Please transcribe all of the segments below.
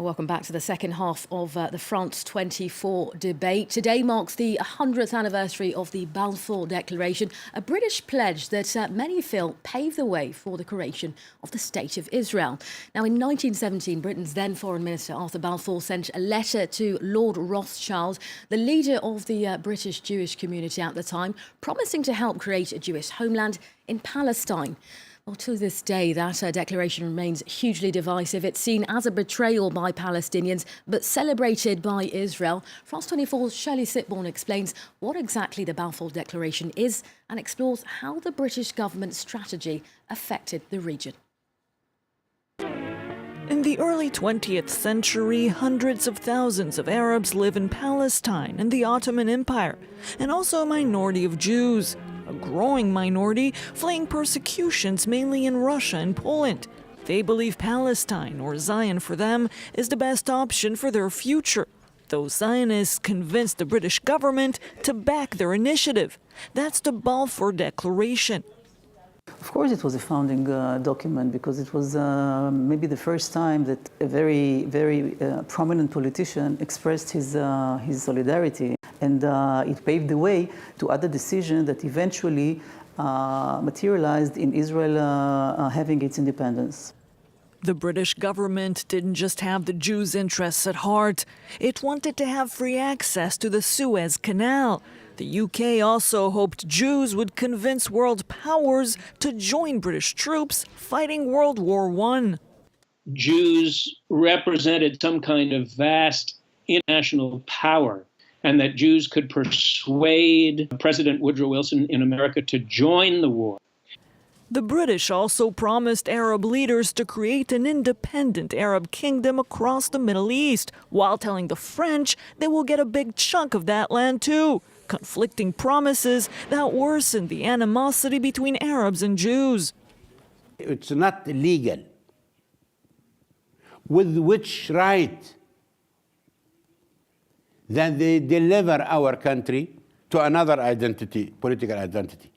Welcome back to the second half of the France 24 debate. Today marks the 100th anniversary of the Balfour Declaration, a British pledge that many feel paved the way for the creation of the State of Israel. Now, in 1917, Britain's then Foreign Minister Arthur Balfour sent a letter to Lord Rothschild, the leader of the British Jewish community at the time, promising to help create a Jewish homeland in Palestine. Well, to this day, that declaration remains hugely divisive. It's seen as a betrayal by Palestinians, but celebrated by Israel. France 24's Shirley Sitbourne explains what exactly the Balfour Declaration is and explores how the British government's strategy affected the region. In the early 20th century, hundreds of thousands of Arabs live in Palestine and the Ottoman Empire, and also a minority of Jews. A growing minority fleeing persecutions mainly in Russia and Poland. They believe Palestine, or Zion for them, is the best option for their future. Those Zionists convinced the British government to back their initiative. That's the Balfour Declaration. Of course it was a founding document because it was maybe the first time that a very prominent politician expressed his solidarity. And it paved the way to other decisions that eventually materialized in Israel having its independence. The British government didn't just have the Jews' interests at heart. It wanted to have free access to the Suez Canal. The UK also hoped Jews would convince world powers to join British troops fighting World War I. Jews represented some kind of vast international power, and that Jews could persuade President Woodrow Wilson in America to join the war. The British also promised Arab leaders to create an independent Arab kingdom across the Middle East, while telling the French they will get a big chunk of that land too. Conflicting promises that worsened the animosity between Arabs and Jews. It's not legal. With which right then they deliver our country to another identity, political identity?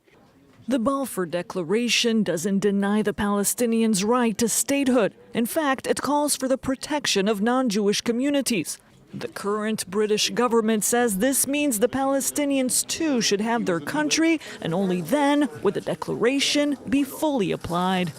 The Balfour Declaration doesn't deny the Palestinians' right to statehood. In fact, it calls for the protection of non-Jewish communities. The current British government says this means the Palestinians too should have their country, and only then would the declaration be fully applied.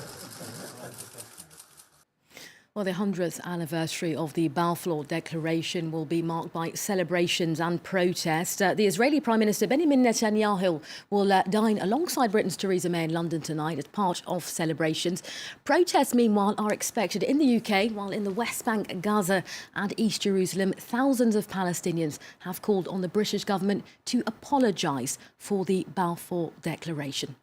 Well, the 100th anniversary of the Balfour Declaration will be marked by celebrations and protests. The Israeli Prime Minister Benjamin Netanyahu will dine alongside Britain's Theresa May in London tonight as part of celebrations. Protests, meanwhile, are expected in the UK, while in the West Bank, Gaza and East Jerusalem, thousands of Palestinians have called on the British government to apologise for the Balfour Declaration.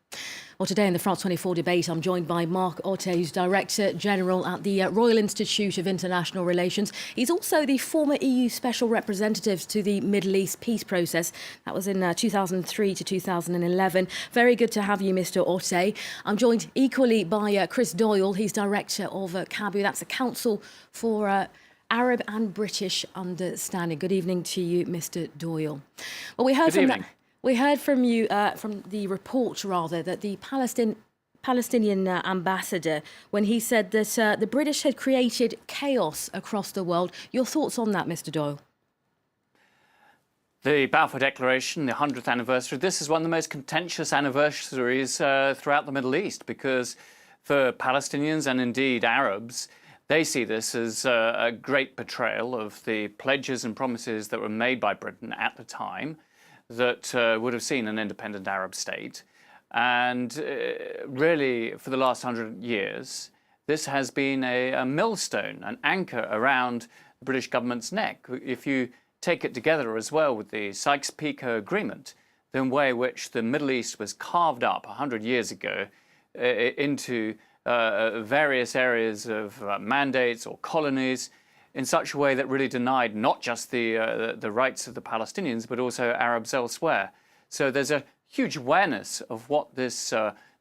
Well, today in the France 24 debate, I'm joined by Mark Otte, who's Director General at the Royal Institute of International Relations. He's also the former EU Special Representative to the Middle East peace process. That was in 2003 to 2011. Very good to have you, Mr. Otte. I'm joined equally by Chris Doyle. He's Director of CABU. That's the Council for Arab and British Understanding. Good evening to you, Mr. Doyle. Well, we heard from that. We heard from you, from the report, rather, that the Palestinian ambassador, when he said that the British had created chaos across the world. Your thoughts on that, Mr. Doyle? The Balfour Declaration, the 100th anniversary, this is one of the most contentious anniversaries throughout the Middle East, because for Palestinians and indeed Arabs, they see this as a great betrayal of the pledges and promises that were made by Britain at the time that would have seen an independent Arab state. And really, for the last 100 years, this has been a millstone, an anchor around the British government's neck. If you take it together as well with the Sykes-Picot Agreement, the way in which the Middle East was carved up 100 years ago into various areas of mandates or colonies, in such a way that really denied not just the rights of the Palestinians, but also Arabs elsewhere. So there's a huge awareness of what this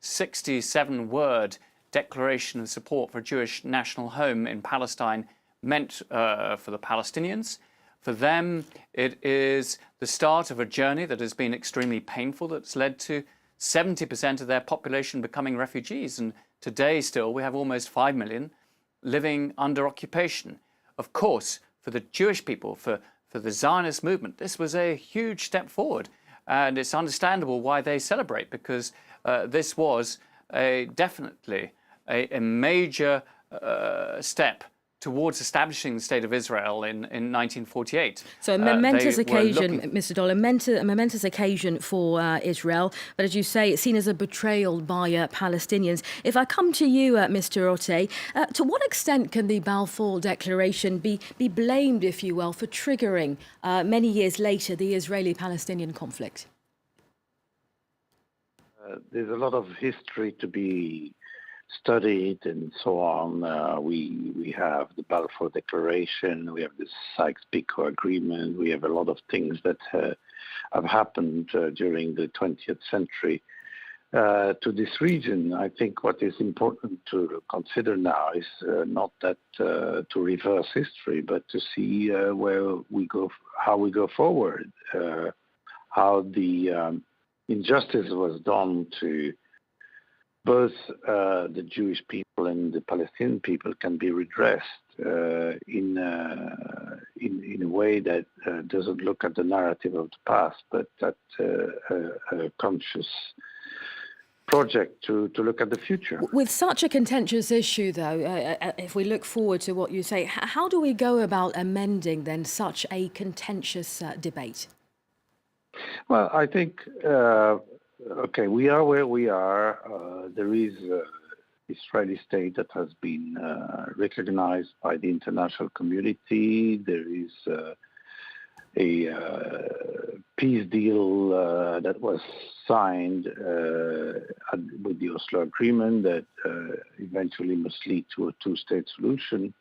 67-word declaration of support for a Jewish national home in Palestine meant for the Palestinians. For them, it is the start of a journey that has been extremely painful, that's led to 70% of their population becoming refugees. And today still, we have almost 5 million living under occupation. of course, for the Jewish people, for the Zionist movement, this was a huge step forward. And it's understandable why they celebrate, because this was definitely a major step towards establishing the State of Israel in 1948. So a momentous occasion, Mr. Doll, a momentous occasion for Israel, but as you say, it's seen as a betrayal by Palestinians. If I come to you, Mr. Otte, to what extent can the Balfour Declaration be blamed, if you will, for triggering many years later the Israeli-Palestinian conflict? There's a lot of history to be studied and so on. We have the Balfour Declaration, we have the Sykes-Picot Agreement, we have a lot of things that have happened during the 20th century to this region. I think what is important to consider now is not that to reverse history, but to see where we go, how we go forward, how the injustice was done to both the Jewish people and the Palestinian people can be redressed in a way that doesn't look at the narrative of the past, but at a conscious project to look at the future. With such a contentious issue, though, if we look forward to what you say, how do we go about amending then such a contentious debate? Well, I think okay, we are where we are. There is an Israeli state that has been recognized by the international community. There is a peace deal that was signed with the Oslo Agreement that eventually must lead to a two-state solution.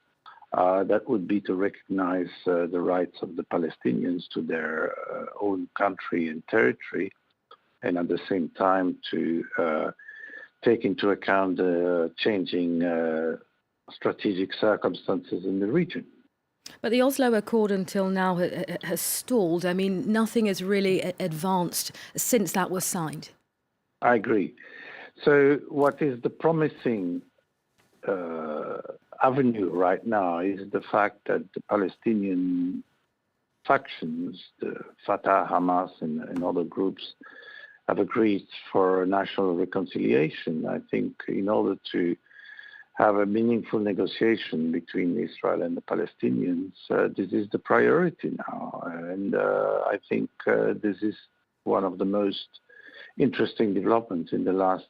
That would be to recognize the rights of the Palestinians to their own country and territory, and at the same time to take into account the changing strategic circumstances in the region. But the Oslo Accord until now has stalled. I mean, nothing has really advanced since that was signed. I agree. So what is the promising avenue right now is the fact that the Palestinian factions, the Fatah, Hamas, and other groups, have agreed for national reconciliation. I think in order to have a meaningful negotiation between Israel and the Palestinians, this is the priority now. And I think this is one of the most interesting developments in the last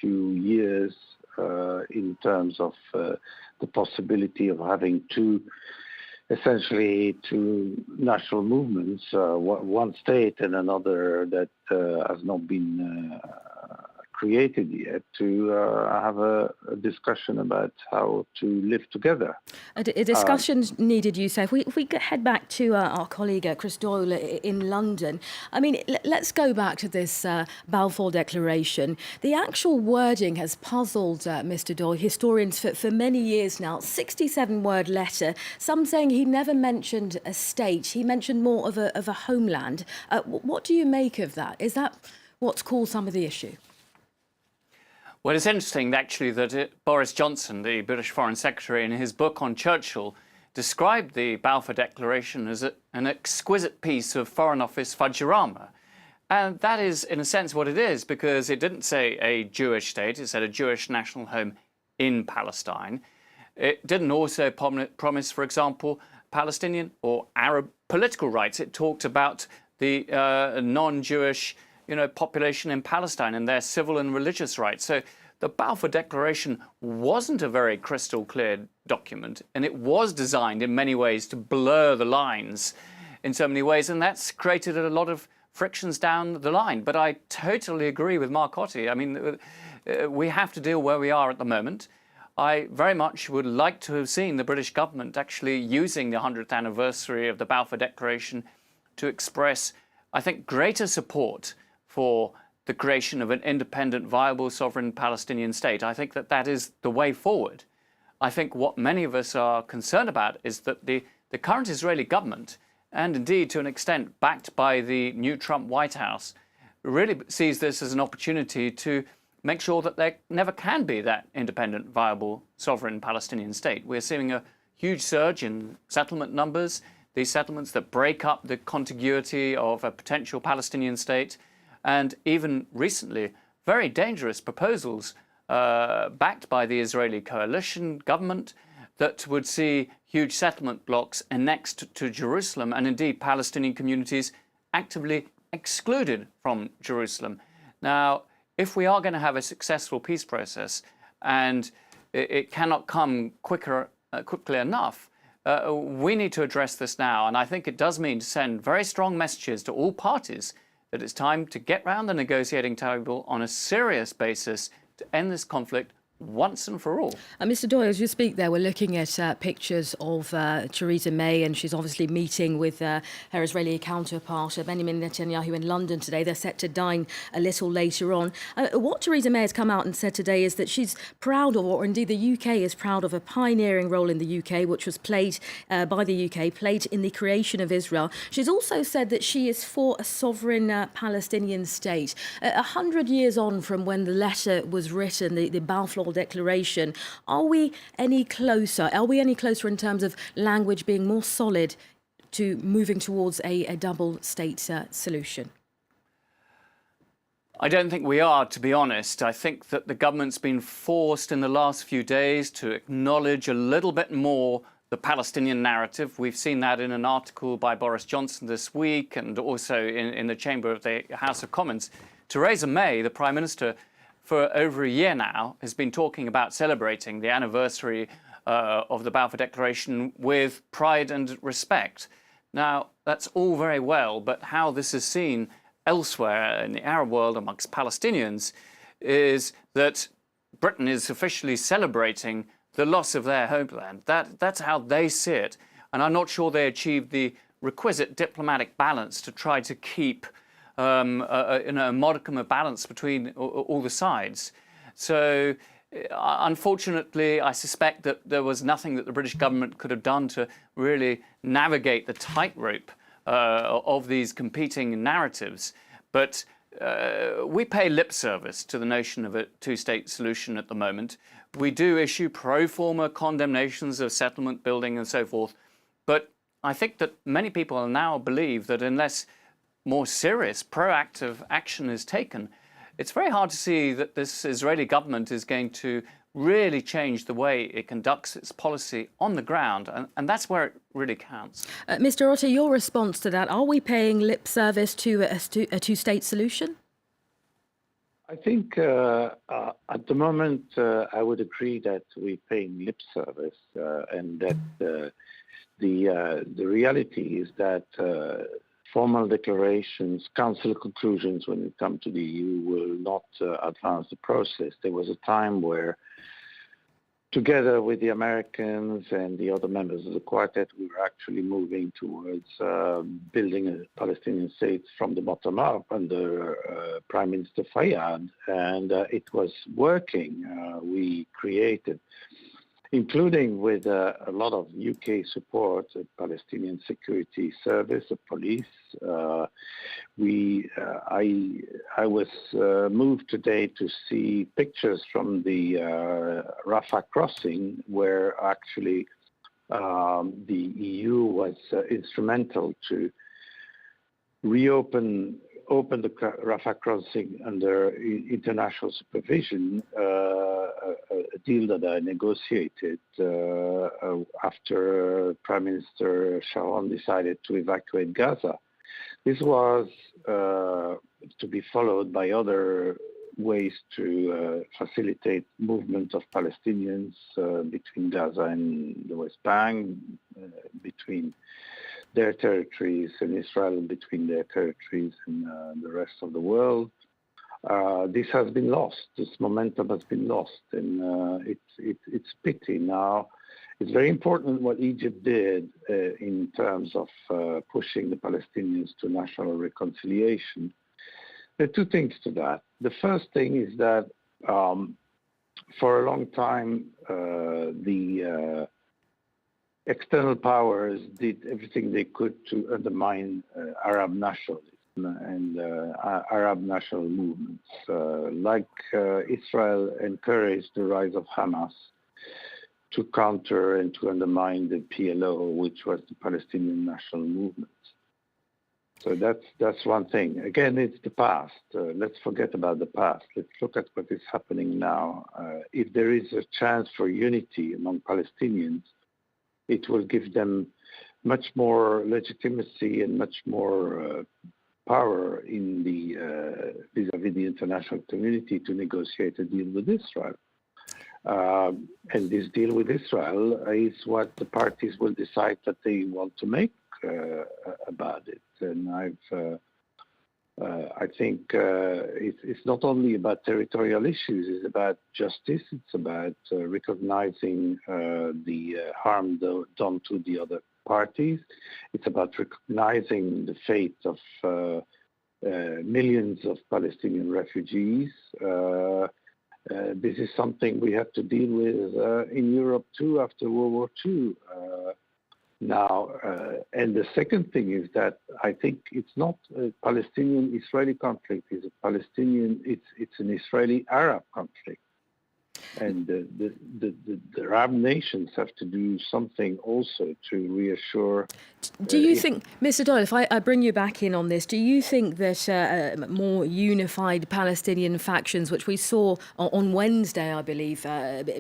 few years in terms of the possibility of having essentially two national movements, one state and another that has not been created yet, to have a discussion about how to live together. A discussion's needed, you say. If we head back to our colleague Chris Doyle in London, I mean, let's go back to this Balfour Declaration. The actual wording has puzzled Mr. Doyle, historians, for many years now. 67-word letter, some saying he never mentioned a state, he mentioned more of a homeland. What do you make of that? Is that what's caused some of the issue? Well, it's interesting, actually, that Boris Johnson, the British Foreign Secretary, in his book on Churchill, described the Balfour Declaration as an exquisite piece of Foreign Office fudgerama. And that is, in a sense, what it is, because it didn't say a Jewish state, it said a Jewish national home in Palestine. It didn't also promise, for example, Palestinian or Arab political rights. It talked about the non-Jewish population in Palestine and their civil and religious rights. So the Balfour Declaration wasn't a very crystal clear document, and it was designed in many ways to blur the lines in so many ways, and that's created a lot of frictions down the line. But I totally agree with Mark Otte. I mean, we have to deal where we are at the moment. I very much would like to have seen the British government actually using the 100th anniversary of the Balfour Declaration to express, I think, greater support for the creation of an independent, viable, sovereign Palestinian state. I think that is the way forward. I think what many of us are concerned about is that the current Israeli government, and indeed to an extent backed by the new Trump White House, really sees this as an opportunity to make sure that there never can be that independent, viable, sovereign Palestinian state. We're seeing a huge surge in settlement numbers, these settlements that break up the contiguity of a potential Palestinian state, and even recently, very dangerous proposals backed by the Israeli coalition government that would see huge settlement blocks annexed to Jerusalem, and indeed Palestinian communities actively excluded from Jerusalem. Now, if we are going to have a successful peace process, and it cannot come quickly enough, we need to address this now. And I think it does mean to send very strong messages to all parties that it's time to get round the negotiating table on a serious basis to end this conflict once and for all. Mr. Doyle, as you speak there, we're looking at pictures of Theresa May, and she's obviously meeting with her Israeli counterpart, Benjamin Netanyahu, in London today. They're set to dine a little later on. What Theresa May has come out and said today is that she's proud of, or indeed the UK is proud of, a pioneering role in the UK, which was played by the UK, played in the creation of Israel. She's also said that she is for a sovereign Palestinian state. 100 years on from when the letter was written, the Balfour Declaration, are we any closer? Are we any closer in terms of language being more solid to moving towards a double state solution? I don't think we are, to be honest. I think that the government's been forced in the last few days to acknowledge a little bit more the Palestinian narrative. We've seen that in an article by Boris Johnson this week, and also in the chamber of the House of Commons. Theresa May, the Prime Minister, for over a year now, has been talking about celebrating the anniversary of the Balfour Declaration with pride and respect. Now, that's all very well, but how this is seen elsewhere in the Arab world amongst Palestinians is that Britain is officially celebrating the loss of their homeland. That's how they see it. And I'm not sure they achieved the requisite diplomatic balance to try to keep a modicum of balance between all the sides. So unfortunately, I suspect that there was nothing that the British government could have done to really navigate the tightrope of these competing narratives. But we pay lip service to the notion of a two-state solution at the moment. We do issue pro forma condemnations of settlement building and so forth. But I think that many people now believe that unless more serious, proactive action is taken, it's very hard to see that this Israeli government is going to really change the way it conducts its policy on the ground. And that's where it really counts. Mr. Otter, your response to that, are we paying lip service to a two-state solution? I think at the moment I would agree that we're paying lip service and that the reality is that formal declarations, council conclusions when it comes to the EU will not advance the process. There was a time where, together with the Americans and the other members of the quartet, we were actually moving towards building a Palestinian state from the bottom up under Prime Minister Fayyad, and it was working. We created, including with a lot of UK support, a Palestinian security service, a police. I was moved today to see pictures from the Rafah crossing, where actually the EU was instrumental to open the Rafah crossing under international supervision, a deal that I negotiated after Prime Minister Sharon decided to evacuate Gaza. This was to be followed by other ways to facilitate movement of Palestinians between Gaza and the West Bank, between their territories and Israel, between their territories and the rest of the world. This has been lost. This momentum has been lost, and it's pity. Now, it's very important what Egypt did in terms of pushing the Palestinians to national reconciliation. There are two things to that. The first thing is that for a long time, the external powers did everything they could to undermine Arab nationalism and Arab national movements. Like Israel encouraged the rise of Hamas, to counter and to undermine the PLO, which was the Palestinian National Movement. So that's one thing. Again, it's the past. Let's forget about the past. Let's look at what is happening now. If there is a chance for unity among Palestinians, it will give them much more legitimacy and much more power in the vis-à-vis the international community to negotiate a deal with Israel. And this deal with Israel is what the parties will decide that they want to make about it. And I think it's not only about territorial issues, it's about justice, it's about recognizing the harm done to the other parties. It's about recognizing the fate of millions of Palestinian refugees. This is something we have to deal with in Europe too after World War II. Now, and the second thing is that I think it's not a Palestinian-Israeli conflict. It's an Israeli-Arab conflict. And the Arab nations have to do something also to reassure. Do you think, Mr. Doyle, if I bring you back in on this, do you think that more unified Palestinian factions, which we saw on Wednesday, I believe,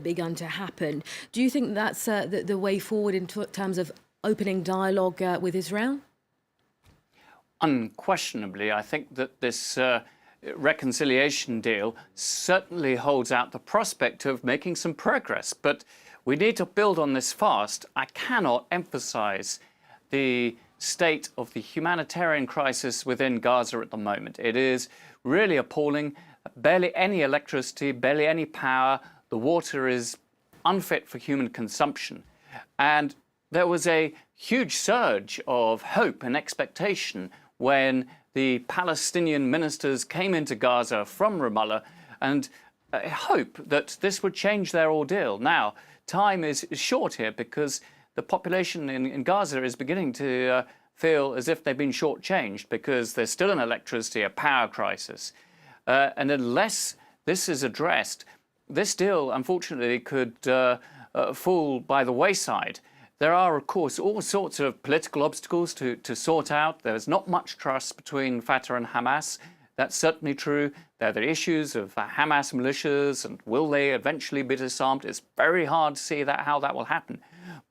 begun to happen, do you think that's the way forward in terms of opening dialogue with Israel? Unquestionably, I think that this reconciliation deal certainly holds out the prospect of making some progress, but we need to build on this fast. I cannot emphasize the state of the humanitarian crisis within Gaza at the moment. It is really appalling. Barely any electricity, barely any power. The water is unfit for human consumption. And there was a huge surge of hope and expectation when the Palestinian ministers came into Gaza from Ramallah and hope that this would change their ordeal. Now, time is short here because the population in Gaza is beginning to feel as if they've been shortchanged because there's still an electricity, a power crisis. And unless this is addressed, this deal, unfortunately, could fall by the wayside. There are, of course, all sorts of political obstacles to sort out. There's not much trust between Fatah and Hamas. That's certainly true. There are the issues of Hamas militias and will they eventually be disarmed. It's very hard to see how that will happen.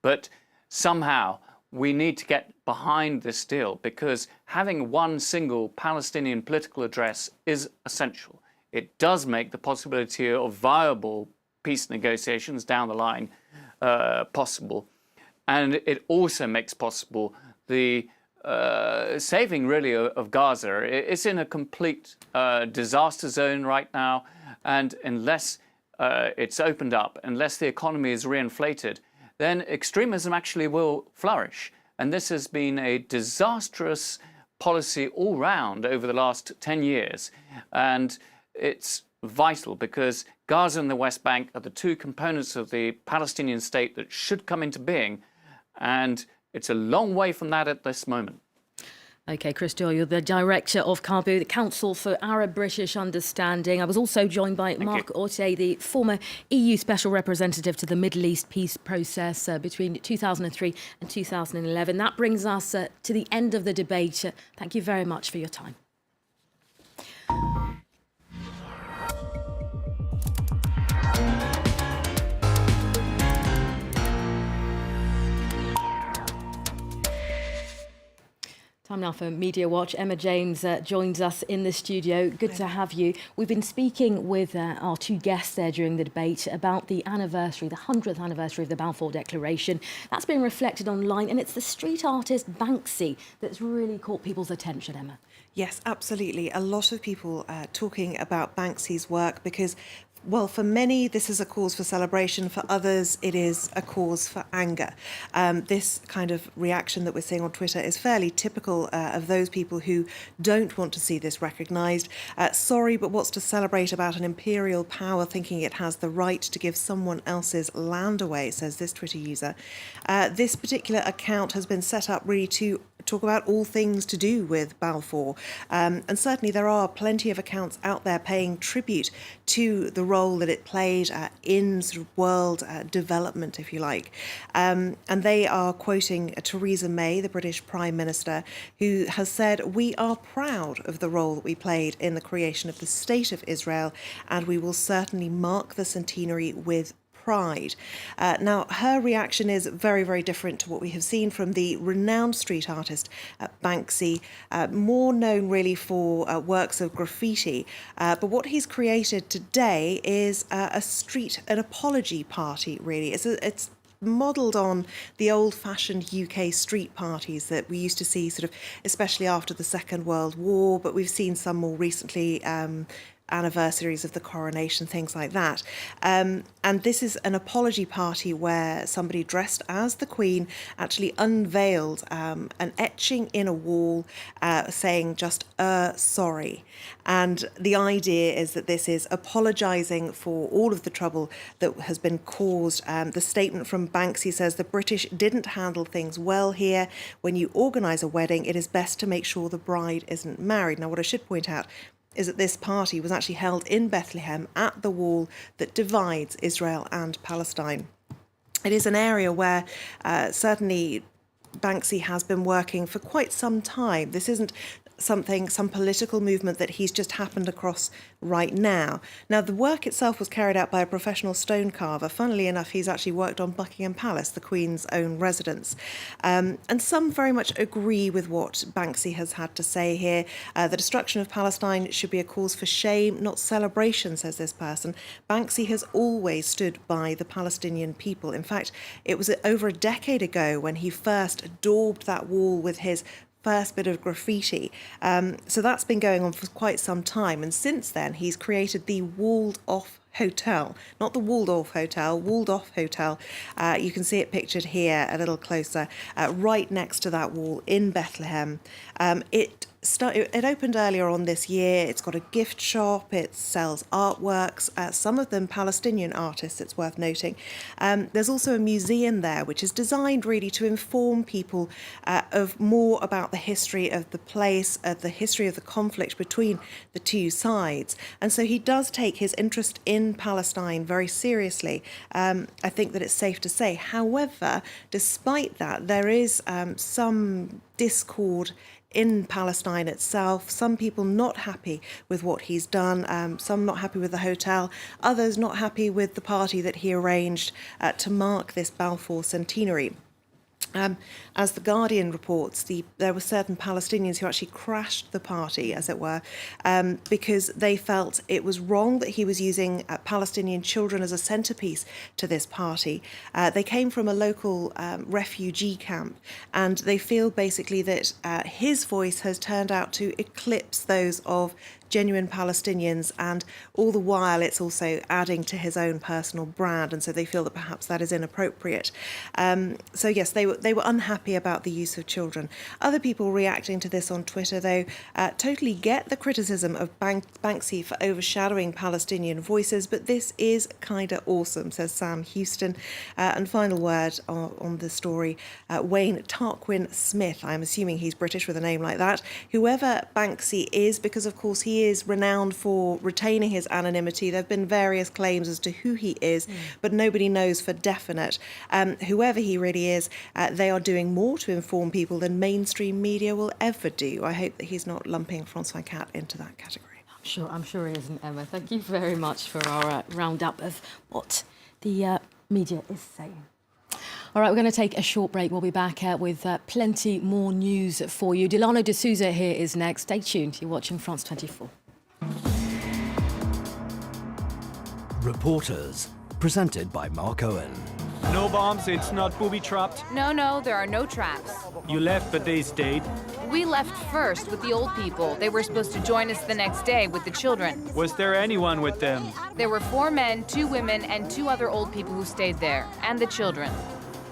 But somehow we need to get behind this deal because having one single Palestinian political address is essential. It does make the possibility of viable peace negotiations down the line possible. And it also makes possible the saving, really, of Gaza. It's in a complete disaster zone right now. And unless it's opened up, unless the economy is reinflated, then extremism actually will flourish. And this has been a disastrous policy all round over the last 10 years. And it's vital because Gaza and the West Bank are the two components of the Palestinian state that should come into being. And it's a long way from that at this moment. OK, Chris Doyle, you're the director of CABU, the Council for Arab-British Understanding. I was also joined by Mark Orte, the former EU Special Representative to the Middle East peace process between 2003 and 2011. That brings us to the end of the debate. Thank you very much for your time. Time now for Media Watch. Emma James joins us in the studio. Good to have you. We've been speaking with our two guests there during the debate about the anniversary, the 100th anniversary of the Balfour Declaration. That's been reflected online, and it's the street artist Banksy that's really caught people's attention, Emma. Yes, absolutely. A lot of people talking about Banksy's work because, well, for many, this is a cause for celebration. For others, it is a cause for anger. This kind of reaction that we're seeing on Twitter is fairly typical of those people who don't want to see this recognised. Sorry, but what's to celebrate about an imperial power thinking it has the right to give someone else's land away, says this Twitter user. This particular account has been set up really to talk about all things to do with Balfour. And certainly there are plenty of accounts out there paying tribute to the role that it played in sort of world development, if you like. And they are quoting Theresa May, the British Prime Minister, who has said, "We are proud of the role that we played in the creation of the State of Israel, and we will certainly mark the centenary with pride." Now, her reaction is very, very different to what we have seen from the renowned street artist Banksy, more known really for works of graffiti. But what he's created today is an apology party, really. It's modelled on the old-fashioned UK street parties that we used to see, sort of, especially after the Second World War, but we've seen some more recently, anniversaries of the coronation, things like that. And this is an apology party where somebody dressed as the Queen actually unveiled an etching in a wall saying just sorry. And the idea is that this is apologising for all of the trouble that has been caused. The statement from Banksy says the British didn't handle things well here. When you organise a wedding, it is best to make sure the bride isn't married. Now, what I should point out is that this party was actually held in Bethlehem at the wall that divides Israel and Palestine. It is an area where certainly Banksy has been working for quite some time. This isn't some political movement that he's just happened across right now. Now, the work itself was carried out by a professional stone carver. Funnily enough, he's actually worked on Buckingham Palace, the Queen's own residence. And some very much agree with what Banksy has had to say here. The destruction of Palestine should be a cause for shame, not celebration, says this person. Banksy has always stood by the Palestinian people. In fact, it was over a decade ago when he first daubed that wall with his first bit of graffiti. So that's been going on for quite some time. And since then, he's created the walled-off hotel, not the Waldorf Hotel, walled-off hotel. You can see it pictured here a little closer, right next to that wall in Bethlehem. It opened earlier on this year. It's got a gift shop. It sells artworks, some of them Palestinian artists, it's worth noting. There's also a museum there, which is designed really to inform people of more about the history of the place, the history of the conflict between the two sides. And so he does take his interest in Palestine very seriously. I think that it's safe to say. However, despite that, there is some discord in Palestine itself, some people not happy with what he's done, some not happy with the hotel, others not happy with the party that he arranged to mark this Balfour centenary. As The Guardian reports, there were certain Palestinians who actually crashed the party, as it were, because they felt it was wrong that he was using Palestinian children as a centrepiece to this party. They came from a local refugee camp, and they feel basically that his voice has turned out to eclipse those of genuine Palestinians, and all the while it's also adding to his own personal brand, and so they feel that perhaps that is inappropriate. So yes, they were unhappy about the use of children. Other people reacting to this on Twitter, though, totally get the criticism of Banksy for overshadowing Palestinian voices, but this is kind of awesome, says Sam Houston. And final word on the story, Wayne Tarquin Smith, I'm assuming he's British with a name like that, whoever Banksy is, because of course he is renowned for retaining his anonymity. There have been various claims as to who he is, but nobody knows for definite. Whoever he really is, they are doing more to inform people than mainstream media will ever do. I hope that he's not lumping François Cat into that category. I'm sure he isn't, Emma. Thank you very much for our roundup of what the media is saying. All right, we're going to take a short break. We'll be back with plenty more news for you. Delano de Souza here is next. Stay tuned. You're watching France 24. Reporters, presented by Mark Owen. No bombs, it's not booby-trapped? No, there are no traps. You left, but they stayed? We left first with the old people. They were supposed to join us the next day with the children. Was there anyone with them? There were 4 men, 2 women, and 2 other old people who stayed there, and the children.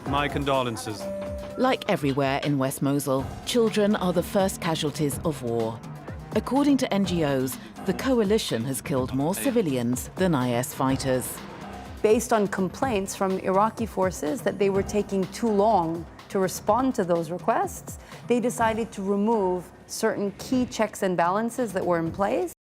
My condolences. Like everywhere in West Mosul, children are the first casualties of war. According to NGOs, the coalition has killed more civilians than IS fighters. Based on complaints from Iraqi forces that they were taking too long to respond to those requests, they decided to remove certain key checks and balances that were in place.